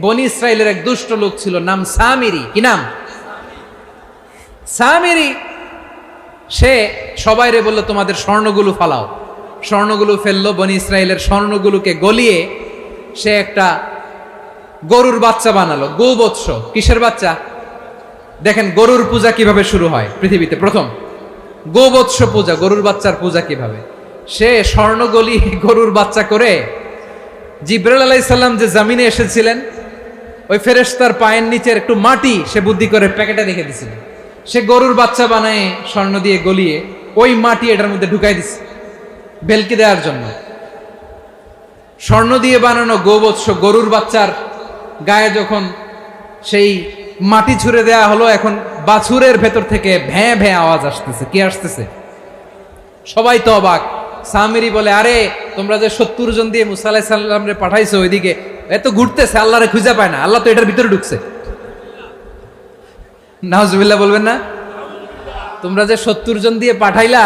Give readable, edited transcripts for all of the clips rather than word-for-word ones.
বনি ইসরাইলের এক দুষ্ট লোক ছিল, নাম সামিরি। কি নাম? সামিরি। সে সবাইরে বলল, তোমাদের স্বর্ণগুলো ফালাও। স্বর্ণগুলো ফেললো, বনি ইসরাইলের স্বর্ণগুলোকে গলিয়ে সে একটা গরুর বাচ্চা বানালো। গোবৎস। কিসের বাচ্চা? দেখেন গরুর পূজা কিভাবে শুরু হয় পৃথিবীতে প্রথম। গোবৎস পূজা, গরুর বাচ্চার পূজা কিভাবে। সে স্বর্ণ গলিয়ে গরুর বাচ্চা করে জিবরাইল আলাইহিস সালাম যে জমিনে এসেছিলেন, ওই ফেরেশতার পায়ের নিচের একটু মাটি সে বুদ্ধি করে প্যাকেটে রেখে দিছিল। সে গরুর বাচ্চা বানায় স্বর্ণ দিয়ে গলিয়ে ওই মাটি এটার মধ্যে ঢুকাই দিছে ভেলকি দেওয়ার জন্য। স্বর্ণ দিয়ে বানানো গোবৎস গরুর বাচ্চার গায়ে যখন সেই মাটি ছুঁড়ে দেয়া হলো, এখন বাছুরের ভেতর থেকে ভ্যাঁ ভ্যাঁ আওয়াজ আসতেছে। কি আসতেছে? সবাই তো অবাক। সামিরি বলে, আরে তোমরা যে 70 জন দিয়ে মুসা আলাইহিস সালাম রে পাঠাইছো ওইদিকে, এত ঘুরতেছে, আল্লাহরে খুঁজে পায় না, আল্লাহ তো এটার ভিতরে ঢুকছে। নাউজুবিল্লাহ বলবেন না? তোমরা যে 70 জন দিয়ে পাঠাইলা,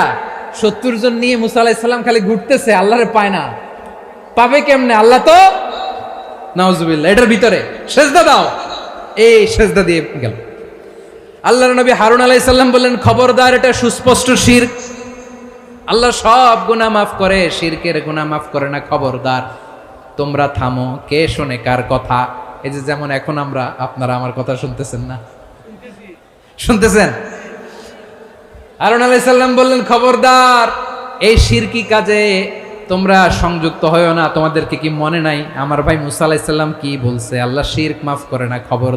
70 জন নিয়ে মুসা আলাইহিস সালাম খালি ঘুরতেছে, আল্লাহরে পায় না। পাবে কেমনে? আল্লাহ তো নাউজুবিল্লাহ এটার ভিতরে। সেজদা দাও। এই সেজদা দিয়ে গেল। আল্লাহর নবী হারুন আলাইহিস সালাম বললেন, খবরদার, এটা সুস্পষ্ট শিরক। আল্লাহ সব গুনাহ মাফ করে, শিরকের গুনাহ মাফ করে না। খবরদার, তোমরা থামো। কে শোনে কার কথা? এই যে যেমন এখন আপনারা আমার কথা শুনতেছেন না? শুনতেছেন? হারুন আলাইহিস সালাম বললেন, খবরদার, এই শিরকি কাজে তোমরা সংযুক্ত হয়ো না। তোমাদেরকে কি মনে নাই আমার ভাই মুসা আলাইহিস সালাম কি বলছে? আল্লাহ শিরক মাফ করে না। খবর